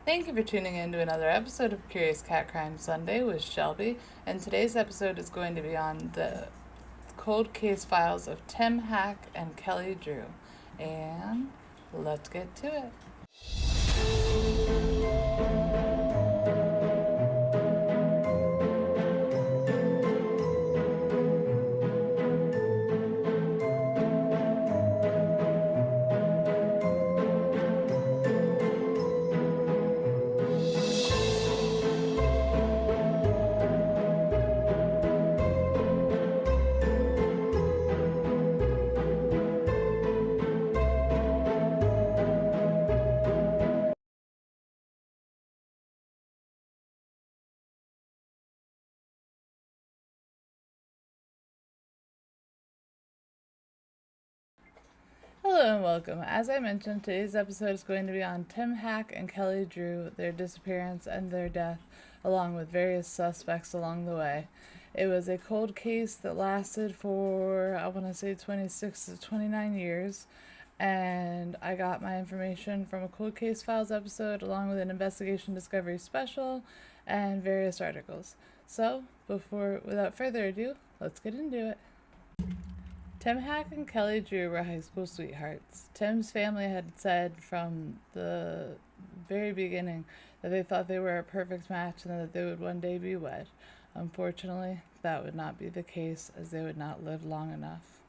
Thank you for tuning in to another episode of Curious Cat Crime Sunday with Shelby. And today's episode is going to be on the cold case files of Tim Hack and Kelly Drew. And let's get to it. Hello and welcome. As I mentioned, today's episode is going to be on Tim Hack and Kelly Drew, their disappearance and their death, along with various suspects along the way. It was a cold case that lasted for, I want to say, 26 to 29 years, and I got my information from a Cold Case Files episode, along with an Investigation Discovery special, and various articles. So, without further ado, let's get into it. Tim Hack and Kelly Drew were high school sweethearts. Tim's family had said from the very beginning that they thought they were a perfect match and that they would one day be wed. Unfortunately, that would not be the case, as they would not live long enough.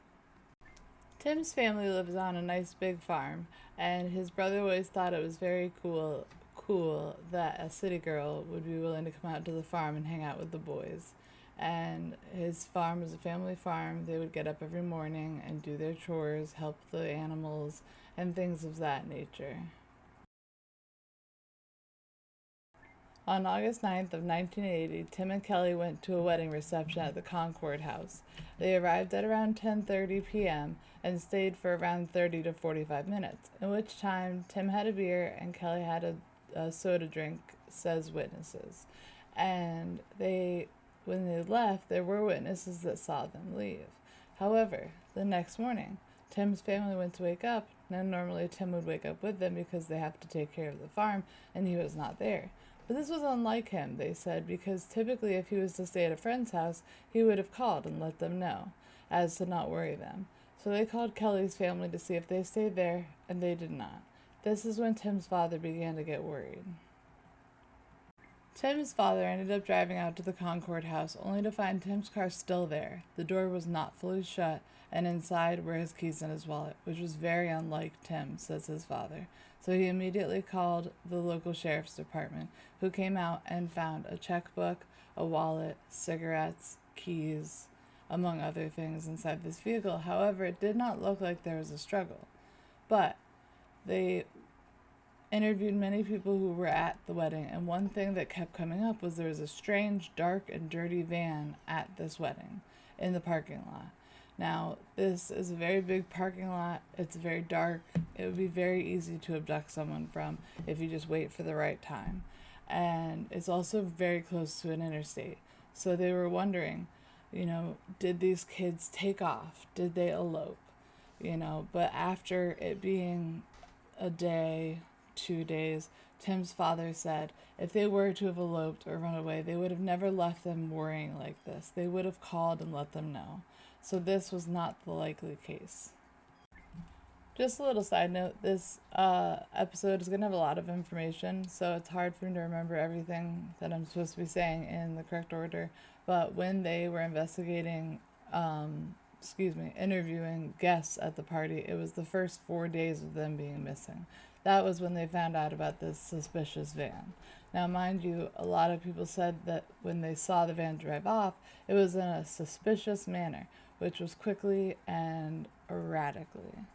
Tim's family lives on a nice big farm, and his brother always thought it was very cool that a city girl would be willing to come out to the farm and hang out with the boys. And his farm was a family farm. They would get up every morning and do their chores, help the animals, and things of that nature. On August 9th of 1980, Tim and Kelly went to a wedding reception at the Concord House. They arrived at around 10:30 p.m. and stayed for around 30 to 45 minutes, in which time Tim had a beer and Kelly had a soda drink, says witnesses. And when they left, there were witnesses that saw them leave. However, the next morning, Tim's family went to wake up, and normally Tim would wake up with them because they have to take care of the farm, and he was not there. But this was unlike him, they said, because typically if he was to stay at a friend's house, he would have called and let them know, as to not worry them. So they called Kelly's family to see if they stayed there, and they did not. This is when Tim's father began to get worried. Tim's father ended up driving out to the Concord house only to find Tim's car still there. The door was not fully shut, and inside were his keys and his wallet, which was very unlike Tim, says his father. So he immediately called the local sheriff's department, who came out and found a checkbook, a wallet, cigarettes, keys, among other things inside this vehicle. However, it did not look like there was a struggle. But they interviewed many people who were at the wedding, and one thing that kept coming up was there was a strange, dark, and dirty van at this wedding in the parking lot. Now, this is a very big parking lot. It's very dark. It would be very easy to abduct someone from if you just wait for the right time. And it's also very close to an interstate. So they were wondering, did these kids take off? Did they elope? But after it being a day, 2 days, Tim's father said if they were to have eloped or run away, they would have never left them worrying like this. They would have called and let them know. So this was not the likely case. Just a little side note, this episode is going to have a lot of information, so it's hard for me to remember everything that I'm supposed to be saying in the correct order. But when they were interviewing guests at the party, it was the first 4 days of them being missing. That was when they found out about this suspicious van. Now, mind you, a lot of people said that when they saw the van drive off, it was in a suspicious manner, which was quickly and erratically.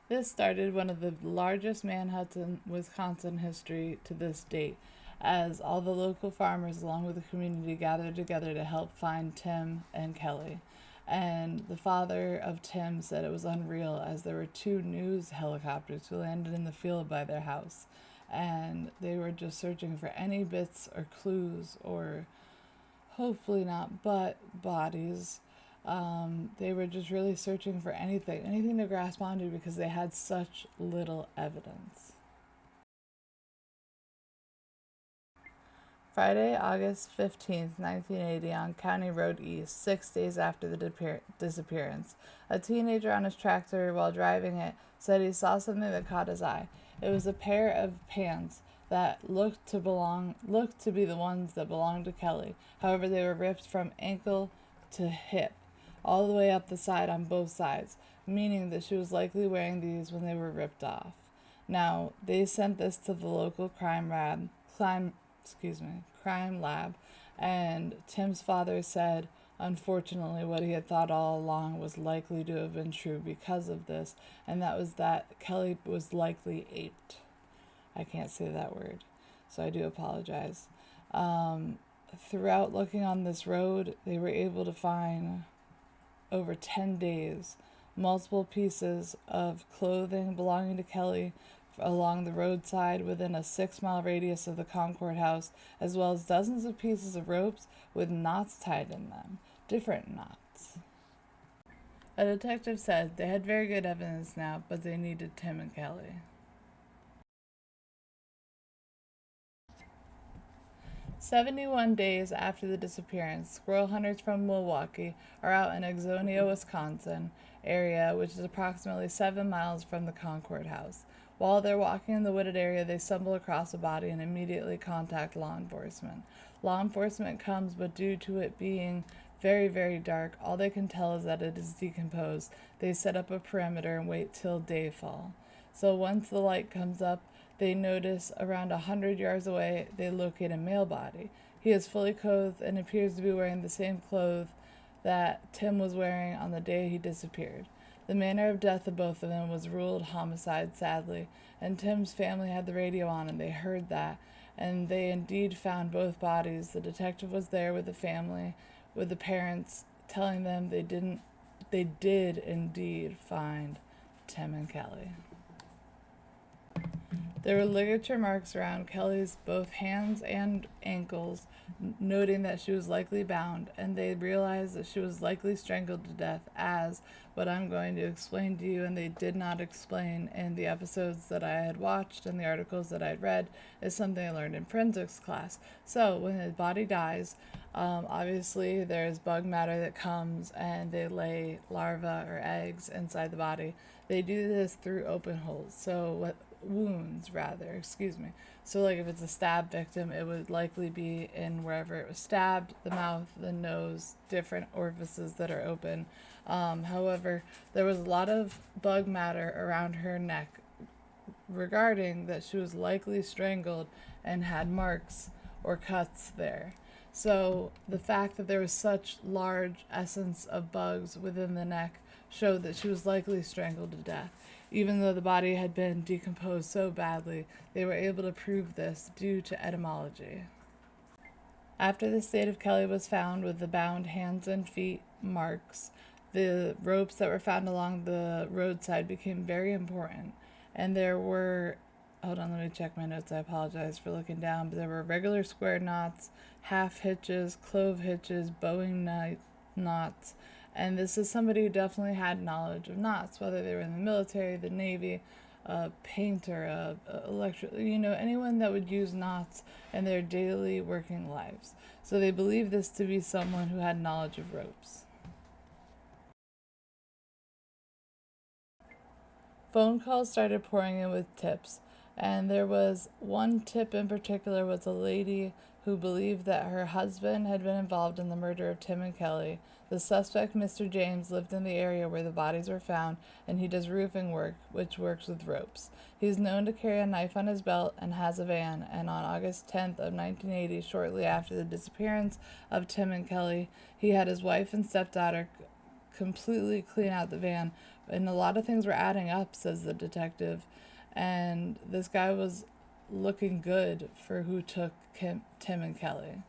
This started one of the largest manhunts in Wisconsin history to this date, as all the local farmers, along with the community, gathered together to help find Tim and Kelly. And the father of Tim said it was unreal, as there were 2 news helicopters who landed in the field by their house, and they were just searching for any bits or clues, or hopefully not, but bodies. They were just really searching for anything to grasp onto, because they had such little evidence. Friday, August 15th, 1980, on County Road East, 6 days after the disappearance. A teenager on his tractor while driving it said he saw something that caught his eye. It was a pair of pants that looked to be the ones that belonged to Kelly. However, they were ripped from ankle to hip, all the way up the side on both sides, meaning that she was likely wearing these when they were ripped off. Now, they sent this to the local crime lab, and Tim's father said, unfortunately, what he had thought all along was likely to have been true because of this, and that was that Kelly was likely aped. I can't say that word, so I do apologize. Throughout looking on this road, they were able to find, over 10 days, multiple pieces of clothing belonging to Kelly along the roadside within a 6-mile radius of the Concord house, as well as dozens of pieces of ropes with knots tied in them, different knots. A detective said they had very good evidence now, but they needed Tim and Kelly. 71 days after the disappearance, squirrel hunters from Milwaukee are out in Ixonia, Wisconsin area, which is approximately 7 miles from the Concord house. While they're walking in the wooded area, they stumble across a body and immediately contact law enforcement. Law enforcement comes, but due to it being very, very dark, all they can tell is that it is decomposed. They set up a perimeter and wait till dayfall. So once the light comes up, they notice around 100 yards away, they locate a male body. He is fully clothed and appears to be wearing the same clothes that Tim was wearing on the day he disappeared. The manner of death of both of them was ruled homicide, sadly, and Tim's family had the radio on and they heard that, and they indeed found both bodies. The detective was there with the family, with the parents, telling them they did indeed find Tim and Kelly. There were ligature marks around Kelly's both hands and ankles, noting that she was likely bound, and they realized that she was likely strangled to death, as what I'm going to explain to you, and they did not explain in the episodes that I had watched and the articles that I'd read, is something I learned in forensics class. So when the body dies, obviously there's bug matter that comes and they lay larvae or eggs inside the body. They do this through open holes. So so like if it's a stab victim, it would likely be in wherever it was stabbed, the mouth, the nose, different orifices that are open. However, there was a lot of bug matter around her neck regarding that she was likely strangled and had marks or cuts there. So the fact that there was such large essence of bugs within the neck showed that she was likely strangled to death. Even though the body had been decomposed so badly, they were able to prove this due to etymology. After the state of Kelly was found with the bound hands and feet marks, the ropes that were found along the roadside became very important. And there were, hold on, let me check my notes, I apologize for looking down, but there were regular square knots, half hitches, clove hitches, bowing knots, and this is somebody who definitely had knowledge of knots, whether they were in the military, the Navy, a painter, anyone that would use knots in their daily working lives. So they believed this to be someone who had knowledge of ropes. Phone calls started pouring in with tips, and there was one tip in particular was a lady who believed that her husband had been involved in the murder of Tim and Kelly. The suspect, Mr. James, lived in the area where the bodies were found, and he does roofing work, which works with ropes. He's known to carry a knife on his belt and has a van, and on August 10th of 1980, shortly after the disappearance of Tim and Kelly, he had his wife and stepdaughter completely clean out the van, and a lot of things were adding up, says the detective, and this guy was looking good for who took Tim and Kelly.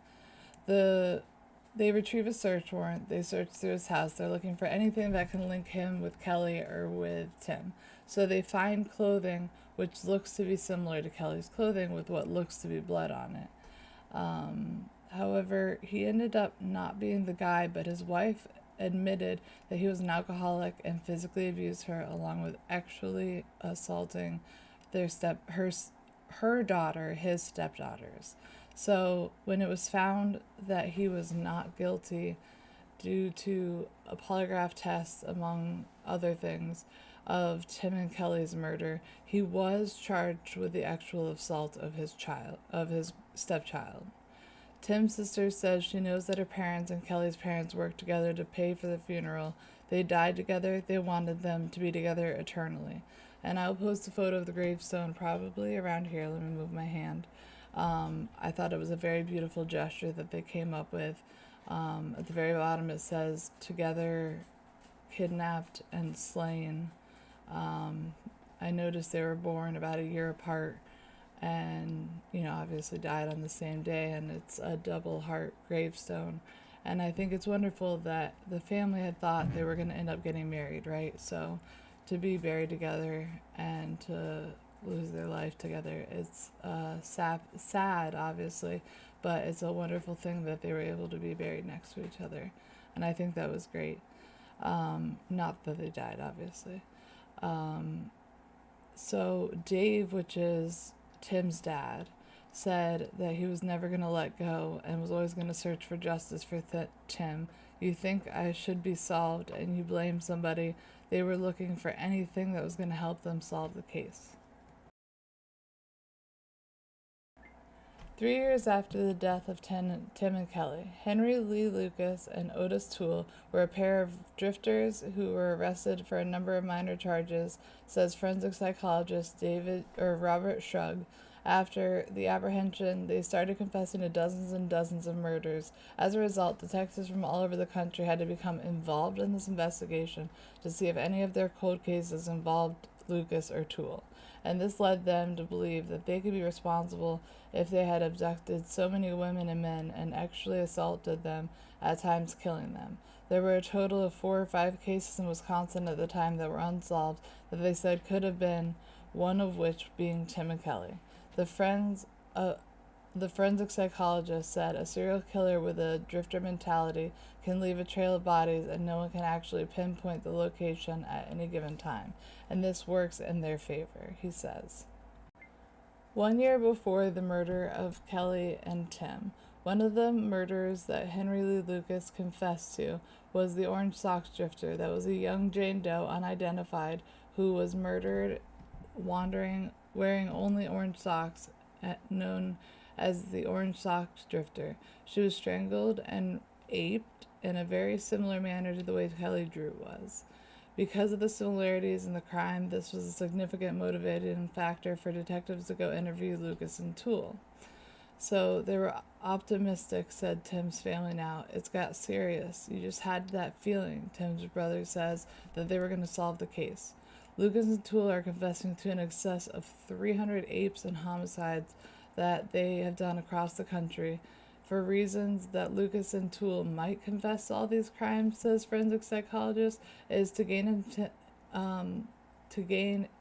They retrieve a search warrant. They search through his house. They're looking for anything that can link him with Kelly or with Tim. So they find clothing which looks to be similar to Kelly's clothing with what looks to be blood on it. However, he ended up not being the guy, but his wife admitted that he was an alcoholic and physically abused her, along with actually assaulting her daughter, his stepdaughters. So when it was found that he was not guilty due to a polygraph test, among other things, of Tim and Kelly's murder, he was charged with the actual assault of his stepchild. Tim's sister says she knows that her parents and Kelly's parents worked together to pay for the funeral. They died together. They wanted them to be together eternally. And I'll post a photo of the gravestone probably around here. Let me move my hand. I thought it was a very beautiful gesture that they came up with. At the very bottom it says, "Together, kidnapped and slain." I noticed they were born about a year apart and, obviously died on the same day, and it's a double heart gravestone. And I think it's wonderful that the family had thought they were going to end up getting married, right? So to be buried together and to lose their life together, it's sad, obviously, but it's a wonderful thing that they were able to be buried next to each other. And I think that was great. Not that they died, obviously. So Dave, which is Tim's dad, said that he was never going to let go and was always going to search for justice for Tim. "You think I should be solved and you blame somebody. They were looking for anything that was going to help them solve the case." 3 years after the death of Tim and Kelly, Henry Lee Lucas and Otis Toole were a pair of drifters who were arrested for a number of minor charges, says forensic psychologist Robert Shug. After the apprehension, they started confessing to dozens and dozens of murders. As a result, detectives from all over the country had to become involved in this investigation to see if any of their cold cases involved Lucas or Toole. And this led them to believe that they could be responsible if they had abducted so many women and men and actually assaulted them, at times killing them. There were a total of 4 or 5 cases in Wisconsin at the time that were unsolved that they said could have been, one of which being Tim and Kelly. The forensic psychologist said a serial killer with a drifter mentality can leave a trail of bodies and no one can actually pinpoint the location at any given time. And this works in their favor, he says. 1 year before the murder of Kelly and Tim, one of the murders that Henry Lee Lucas confessed to was the Orange Socks drifter. That was a young Jane Doe, unidentified, who was murdered wearing only orange socks, known as the Orange Socks drifter. She was strangled and aped in a very similar manner to the way Kelly Drew was. Because of the similarities in the crime, this was a significant motivating factor for detectives to go interview Lucas and Toole. So they were optimistic, said Tim's family now. "It's got serious. You just had that feeling," Tim's brother says, that they were going to solve the case. Lucas and Toole are confessing to an excess of 300 apes and homicides that they have done across the country. For reasons that Lucas and Toole might confess to all these crimes, says forensic psychologist, is to gain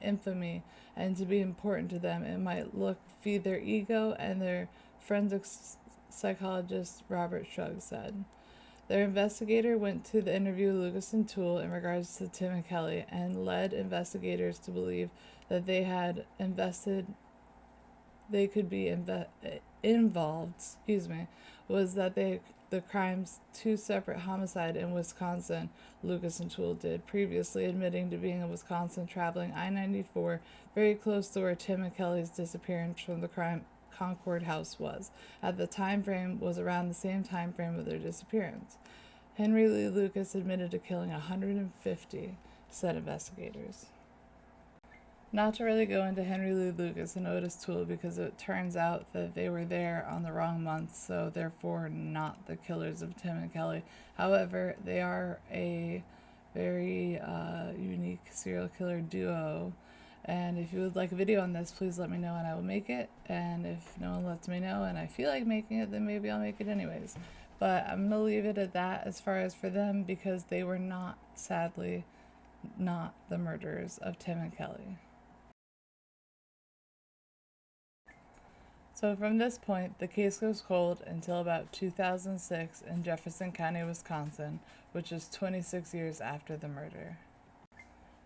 infamy and to be important to them. It might feed their ego, and their forensic psychologist Robert Shug said. Their investigator went to the interview with Lucas and Toole in regards to Tim and Kelly and led investigators to believe that they could be involved, was that the crimes 2 separate homicide in Wisconsin Lucas and Toole did, previously admitting to being in Wisconsin traveling I-94 very close to where Tim and Kelly's disappearance from the crime Concord house was. At the time frame was around the same time frame of their disappearance. Henry Lee Lucas admitted to killing 150, said investigators. Not to really go into Henry Lee Lucas and Otis Toole, because it turns out that they were there on the wrong month, so therefore not the killers of Tim and Kelly. However, they are a very unique serial killer duo. And if you would like a video on this, please let me know and I will make it. And if no one lets me know and I feel like making it, then maybe I'll make it anyways. But I'm going to leave it at that as far as for them, because they were sadly, not the murderers of Tim and Kelly. So from this point, the case goes cold until about 2006 in Jefferson County, Wisconsin, which is 26 years after the murder.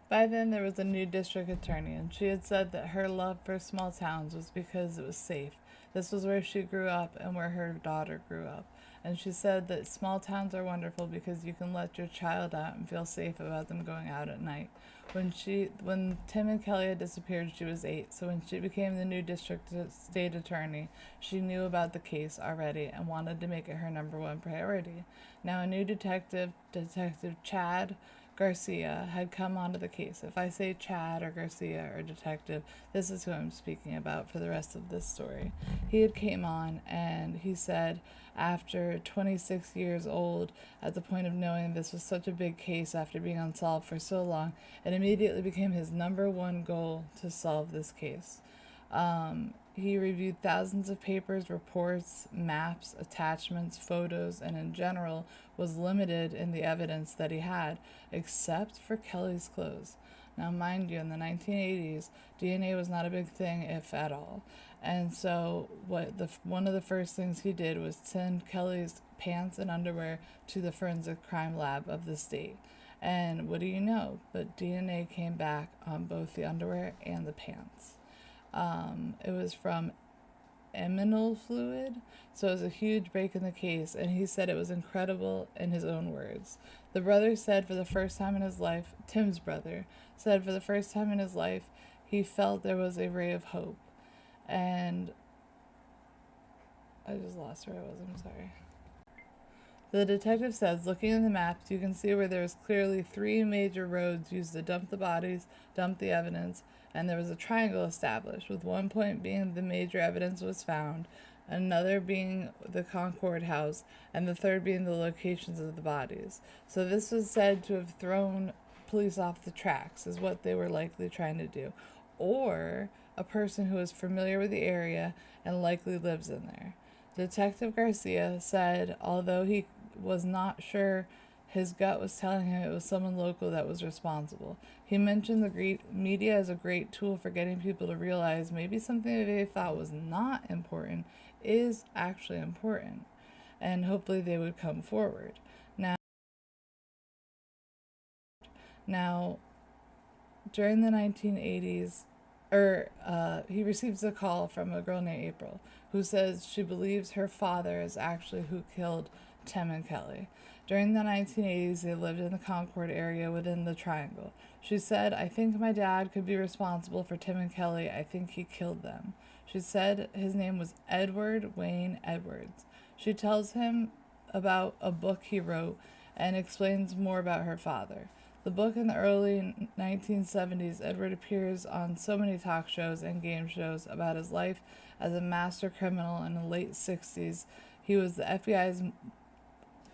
By then, there was a new district attorney, and she had said that her love for small towns was because it was safe. This was where she grew up and where her daughter grew up. And she said that small towns are wonderful because you can let your child out and feel safe about them going out at night. When Tim and Kelly had disappeared, she was 8. So when she became the new district state attorney, she knew about the case already and wanted to make it her number one priority. Now a new detective, Detective Chad Garcia, had come onto the case. If I say Chad or Garcia or detective, this is who I'm speaking about for the rest of this story. He had came on and he said after 26 years old, at the point of knowing this was such a big case after being unsolved for so long, it immediately became his number one goal to solve this case. He reviewed thousands of papers, reports, maps, attachments, photos, and in general was limited in the evidence that he had, except for Kelly's clothes. Now, mind you, in the 1980s, DNA was not a big thing, if at all. And so, one of the first things he did was send Kelly's pants and underwear to the forensic crime lab of the state. And what do you know? But DNA came back on both the underwear and the pants. It was from aminal fluid, so it was a huge break in the case, and he said it was incredible in his own words. The brother said for the first time in his life, Tim's brother, said for the first time in his life, he felt there was a ray of hope. And I just lost where I was, I'm sorry. The detective says, looking at the maps, you can see where there was clearly 3 major roads used to dump the bodies, dump the evidence, and there was a triangle established, with one point being the major evidence was found, another being the Concord house, and the third being the locations of the bodies. So this was said to have thrown police off the tracks, is what they were likely trying to do. Or a person who is familiar with the area and likely lives in there. Detective Garcia said, although he was not sure, his gut was telling him it was someone local that was responsible. He mentioned the great media as a great tool for getting people to realize maybe something that they thought was not important is actually important, and hopefully they would come forward. Now, during the 1980s, he receives a call from a girl named April who says she believes her father is actually who killed Tim and Kelly. During the 1980s, they lived in the Concord area within the Triangle. She said, I think my dad could be responsible for Tim and Kelly. I think he killed them. She said his name was Edward Wayne Edwards. She tells him about a book he wrote and explains more about her father. The book in the early 1970s, Edward appears on so many talk shows and game shows about his life as a master criminal. In the late 60s, he was the FBI's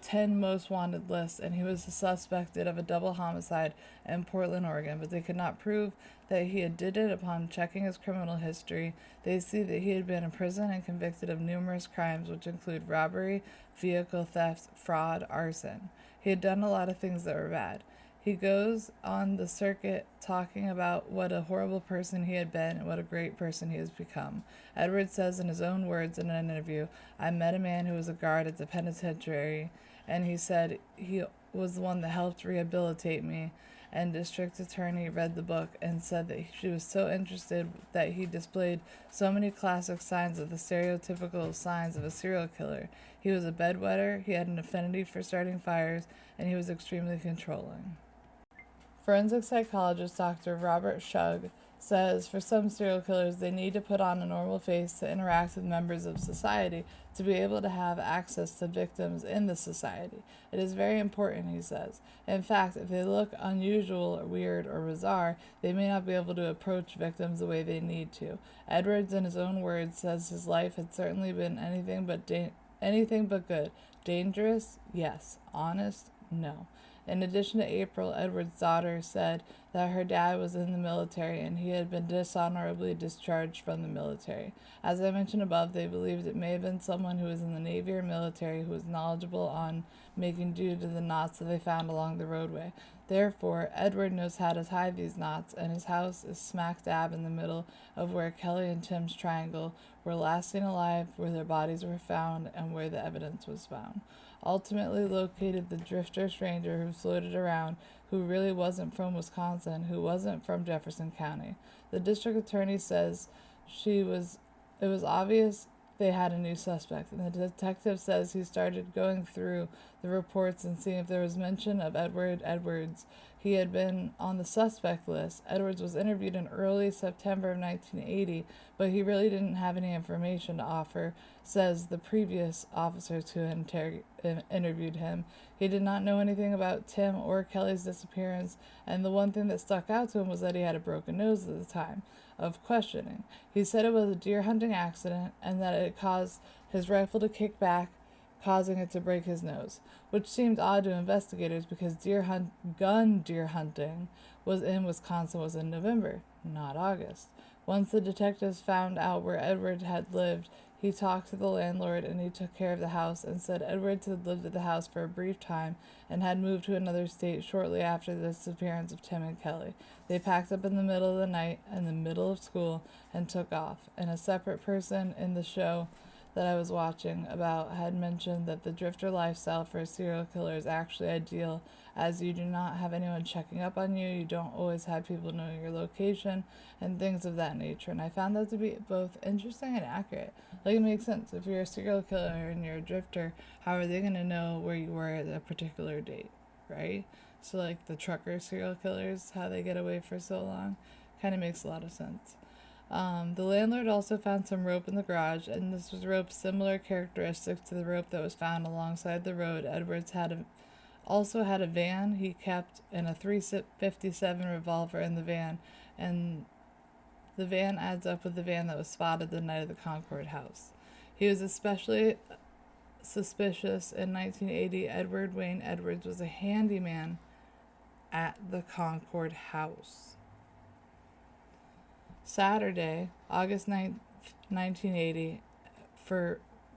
10 most wanted list, and he was suspected of a double homicide in Portland, Oregon, but they could not prove that he had did it. Upon checking his criminal history, they see that he had been in prison and convicted of numerous crimes, which include robbery, vehicle theft, fraud, arson. He had done a lot of things that were bad. He goes on the circuit talking about what a horrible person he had been and what a great person he has become. Edward says in his own words in an interview, I met a man who was a guard at the penitentiary, and he said he was the one that helped rehabilitate me. And district attorney read the book and said that she was so interested that he displayed so many classic signs of the stereotypical signs of a serial killer. He was a bedwetter, he had an affinity for starting fires, and he was extremely controlling. Forensic psychologist Dr. Robert Shug says for some serial killers, they need to put on a normal face to interact with members of society to be able to have access to victims in the society. It is very important, he says. In fact, if they look unusual or weird or bizarre, they may not be able to approach victims the way they need to. Edwards, in his own words, says his life had certainly been anything but good. Dangerous? Yes. Honest? No. In addition to April, Edward's daughter said that her dad was in the military and he had been dishonorably discharged from the military. As I mentioned above, they believed it may have been someone who was in the Navy or military who was knowledgeable on making do to the knots that they found along the roadway. Therefore, Edward knows how to tie these knots, and his house is smack dab in the middle of where Kelly and Tim's triangle were last seen alive, where their bodies were found, and where the evidence was found. Ultimately located the drifter stranger who floated around, who really wasn't from Wisconsin, who wasn't from Jefferson County. The district attorney says it was obvious they had a new suspect, and the detective says he started going through the reports and seeing if there was mention of Edward Edwards. He had been on the suspect list. Edwards was interviewed in early September of 1980, but he really didn't have any information to offer, says the previous officers who had interviewed him. He did not know anything about Tim or Kelly's disappearance, and the one thing that stuck out to him was that he had a broken nose at the time of questioning. He said it was a deer hunting accident and that it caused his rifle to kick back, causing it to break his nose, which seemed odd to investigators because gun deer hunting was in Wisconsin was in November, not August. Once the detectives found out where Edward had lived, he talked to the landlord and he took care of the house and said Edwards had lived at the house for a brief time and had moved to another state shortly after the disappearance of Tim and Kelly. They packed up in the middle of the night, in the middle of school, and took off. And a separate person in the show that I was watching about had mentioned that the drifter lifestyle for a serial killer is actually ideal, as you do not have anyone checking up on you, you don't always have people knowing your location, and things of that nature. And I found that to be both interesting and accurate. Like, it makes sense. If you're a serial killer and you're a drifter, how are they going to know where you were at a particular date, right? So, like, the trucker serial killers, how they get away for so long, kind of makes a lot of sense. The landlord also found some rope in the garage, and this was rope similar characteristics to the rope that was found alongside the road. Edwards also had a van he kept and a .357 revolver in the van, and the van adds up with the van that was spotted the night of the Concord house. He was especially suspicious in 1980. Edward Wayne Edwards was a handyman at the Concord house. Saturday, August 9th, 1980,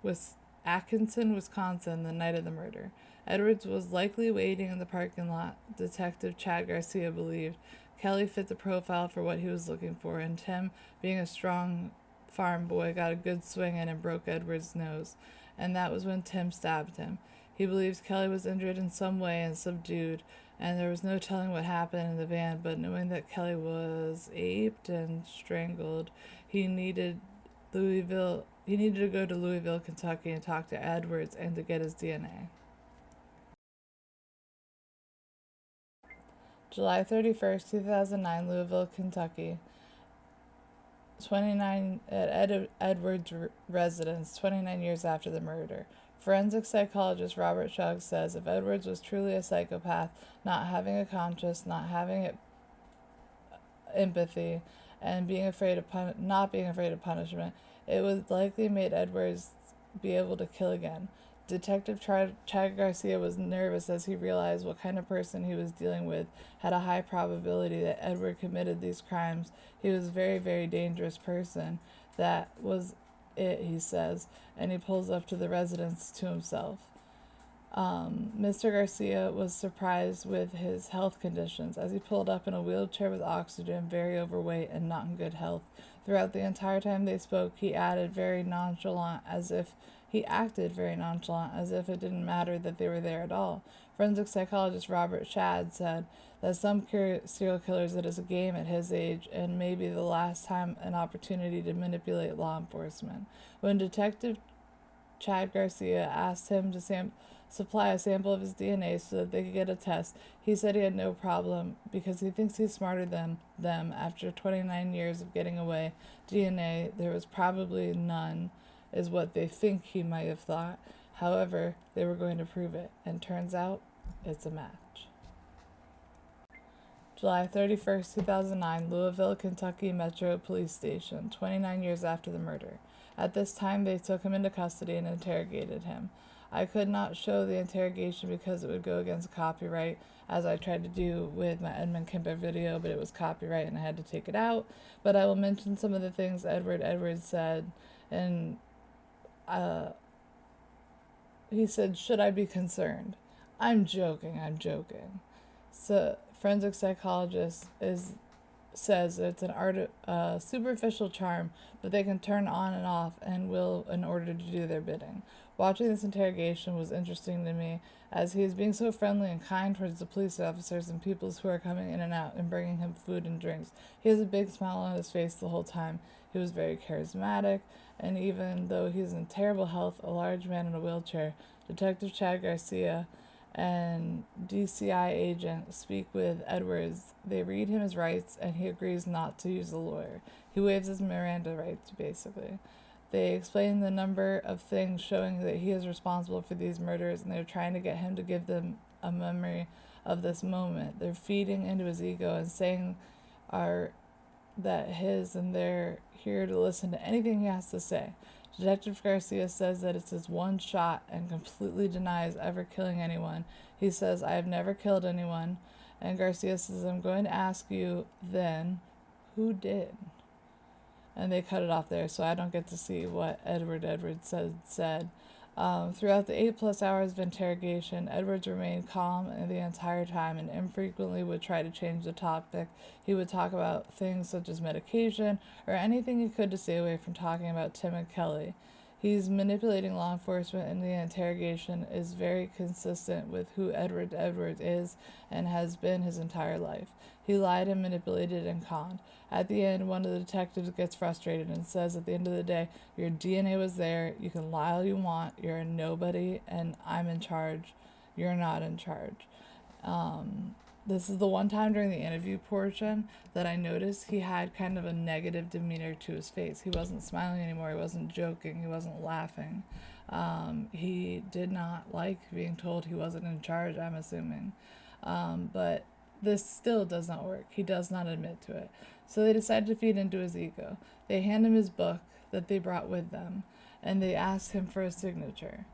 was Atkinson, Wisconsin, the night of the murder. Edwards was likely waiting in the parking lot. Detective Chad Garcia believed Kelly fit the profile for what he was looking for, and Tim, being a strong farm boy, got a good swing in and broke Edwards' nose, and that was when Tim stabbed him. He believes Kelly was injured in some way and subdued, and there was no telling what happened in the van, but knowing that Kelly was aped and strangled, he needed to go to Louisville, Kentucky and talk to Edwards and to get his DNA. July 31st, 2009, Louisville, Kentucky. 29 at Edwards' residence, 29 years after the murder. Forensic psychologist Robert Shugg says if Edwards was truly a psychopath, not having a conscience, not having empathy, and not being afraid of punishment, it would likely made Edwards be able to kill again. Detective Chad Garcia was nervous as he realized what kind of person he was dealing with had a high probability that Edward committed these crimes. He was a very, very dangerous person. That was it, he says, and he pulls up to the residence to himself. Mr. Garcia was surprised with his health conditions as he pulled up in a wheelchair with oxygen, very overweight and not in good health. Throughout the entire time they spoke, he acted very nonchalant, as if it didn't matter that they were there at all. Forensic psychologist Robert Shad said that some serial killers, it is a game at his age and maybe the last time an opportunity to manipulate law enforcement. When Detective Chad Garcia asked him to supply a sample of his DNA so that they could get a test, he said he had no problem because he thinks he's smarter than them. After 29 years of getting away DNA, there was probably none, is what they think he might have thought. However, they were going to prove it, and turns out it's a match. July 31st, 2009, Louisville, Kentucky Metro Police Station, 29 years after the murder. At this time, they took him into custody and interrogated him. I could not show the interrogation because it would go against copyright, as I tried to do with my Edmund Kemper video, but it was copyright and I had to take it out. But I will mention some of the things Edwards said, and he said, "Should I be concerned?" I'm joking. So forensic psychologist says it's an superficial charm, but they can turn on and off and will in order to do their bidding. Watching this interrogation was interesting to me, as he is being so friendly and kind towards the police officers and people who are coming in and out and bringing him food and drinks. He has a big smile on his face the whole time. He was very charismatic, and even though he's in terrible health, a large man in a wheelchair, Detective Chad Garcia and DCI agent speak with Edwards. They read him his rights, and he agrees not to use a lawyer. He waives his Miranda rights, basically. They explain the number of things showing that he is responsible for these murders, and they're trying to get him to give them a memory of this moment. They're feeding into his ego and saying are that his, and they're here to listen to anything he has to say. Detective Garcia says that it's his one shot and completely denies ever killing anyone. He says, I have never killed anyone. And Garcia says, I'm going to ask you then, who did? And they cut it off there, so I don't get to see what Edwards said. Throughout the 8+ hours of interrogation, Edwards remained calm the entire time and infrequently would try to change the topic. He would talk about things such as medication or anything he could to stay away from talking about Tim and Kelly. He's manipulating law enforcement, and the interrogation is very consistent with who Edwards is and has been his entire life. He lied and manipulated and conned. At the end, one of the detectives gets frustrated and says, at the end of the day, your DNA was there, you can lie all you want, you're a nobody, and I'm in charge. You're not in charge. This is the one time during the interview portion that I noticed he had kind of a negative demeanor to his face. He wasn't smiling anymore. He wasn't joking. He wasn't laughing. He did not like being told he wasn't in charge, I'm assuming. But this still does not work. He does not admit to it. So they decide to feed into his ego. They hand him his book that they brought with them, and they ask him for a signature.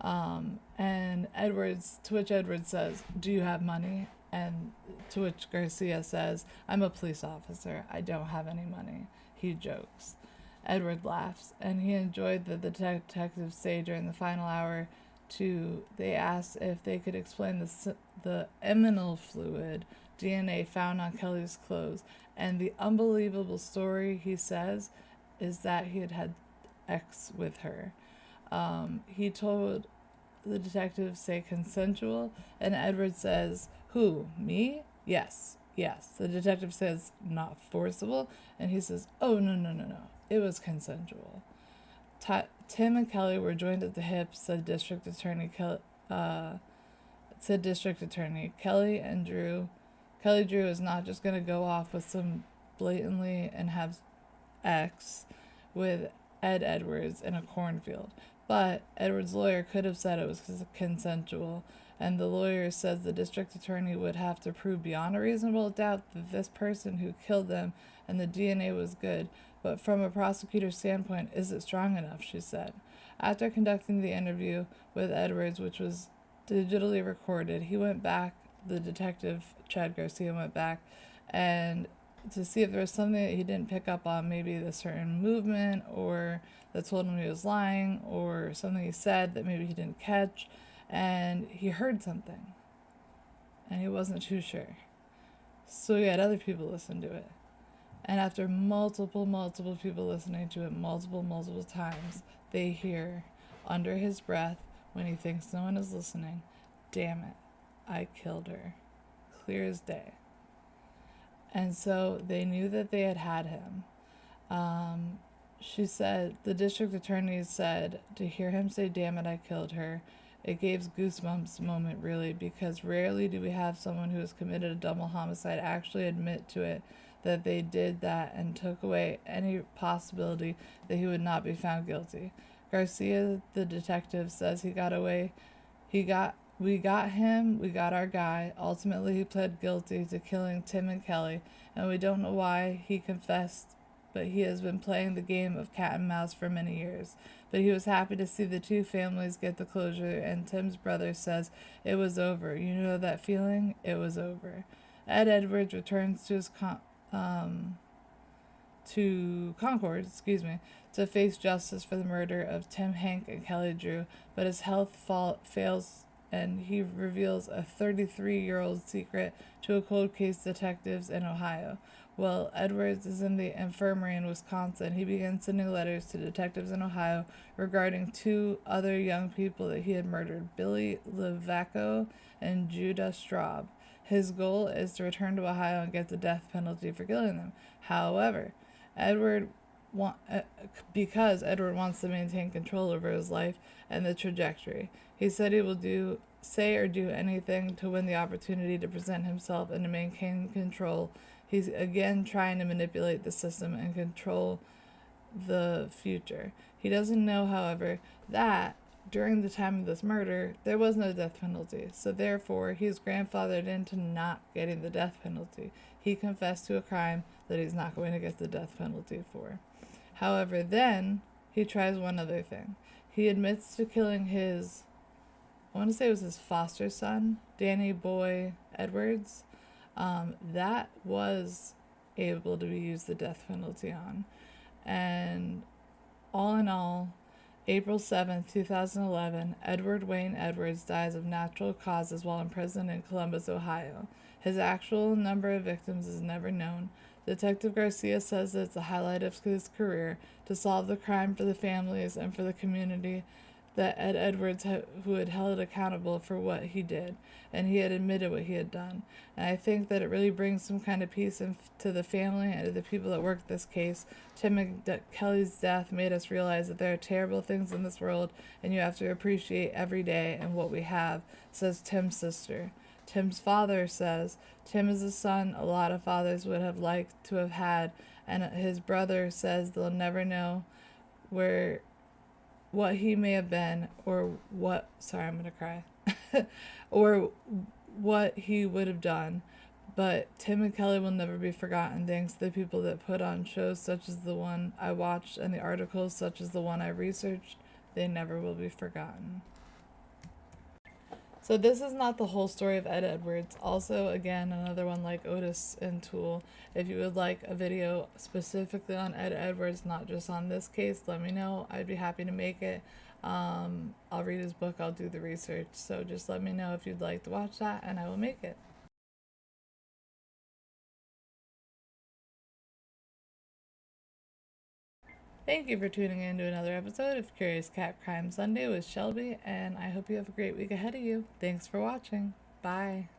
And to which Edwards says, do you have money? And to which Garcia says, I'm a police officer. I don't have any money. He jokes. Edward laughs, and he enjoyed that the detectives say during the final hour they asked if they could explain the eminal fluid DNA found on Kelly's clothes. And the unbelievable story, he says, is that he had had sex with her. He told the detective say consensual, and Edward says, who, me? Yes. The detective says, not forcible, and he says, oh, no. It was consensual. Tim and Kelly were joined at the hip, said District Attorney Kelly Drew is not just going to go off with some blatantly and have X with Ed Edwards in a cornfield. But Edwards' lawyer could have said it was consensual, and the lawyer says the district attorney would have to prove beyond a reasonable doubt that this person who killed them and the DNA was good. But from a prosecutor's standpoint, is it strong enough, she said. After conducting the interview with Edwards, which was digitally recorded, the detective, Chad Garcia, went back and to see if there was something that he didn't pick up on, maybe the certain movement or that told him he was lying, or something he said that maybe he didn't catch, and he heard something and he wasn't too sure. So he had other people listen to it. And after multiple people listening to it multiple times, they hear under his breath, when he thinks no one is listening, damn it, I killed her. Clear as day. And so they knew that they had him. She said, the district attorney said, to hear him say, damn it, I killed her, it gave goosebumps moment, really, because rarely do we have someone who has committed a double homicide actually admit to it, that they did that, and took away any possibility that he would not be found guilty. Garcia, the detective, says we got him, we got our guy. Ultimately, he pled guilty to killing Tim and Kelly, and we don't know why he confessed, but he has been playing the game of cat and mouse for many years. But he was happy to see the two families get the closure, and Tim's brother says it was over. You know that feeling? It was over. Ed Edwards returns to his Concord, to face justice for the murder of Tim, Hank, and Kelly Drew, but his health fails and he reveals a 33-year-old secret to a cold case detectives in Ohio. While Edwards is in the infirmary in Wisconsin, he begins sending letters to detectives in Ohio regarding two other young people that he had murdered, Billy Levaco and Judah Straub. His goal is to return to Ohio and get the death penalty for killing them. However, Edward because Edward wants to maintain control over his life and the trajectory. He said he will say or do anything to win the opportunity to present himself and to maintain control. He's again trying to manipulate the system and control the future. He doesn't know, however, that during the time of this murder, there was no death penalty. So therefore, he is grandfathered into not getting the death penalty. He confessed to a crime that he's not going to get the death penalty for. However, then he tries one other thing. He admits to killing I want to say it was his foster son, Danny Boy Edwards. That was able to be used the death penalty on. And all in all, April 7th, 2011, Edward Wayne Edwards dies of natural causes while in prison in Columbus, Ohio. His actual number of victims is never known. Detective Garcia says that it's the highlight of his career to solve the crime for the families and for the community that Ed Edwards, who had held accountable for what he did, and he had admitted what he had done. And I think that it really brings some kind of peace to the family and to the people that worked this case. Tim Kelly's death made us realize that there are terrible things in this world, and you have to appreciate every day and what we have, says Tim's sister. Tim's father says, Tim is a son a lot of fathers would have liked to have had, and his brother says they'll never know what he may have been, or I'm gonna cry, or what he would have done. But Tim and Kelly will never be forgotten thanks to the people that put on shows such as the one I watched and the articles such as the one I researched. They never will be forgotten. So this is not the whole story of Ed Edwards. Also, again, another one like Otis and Toole. If you would like a video specifically on Ed Edwards, not just on this case, let me know. I'd be happy to make it. I'll read his book. I'll do the research. So just let me know if you'd like to watch that, and I will make it. Thank you for tuning in to another episode of Curious Cat Crime Sunday with Shelby, and I hope you have a great week ahead of you. Thanks for watching. Bye.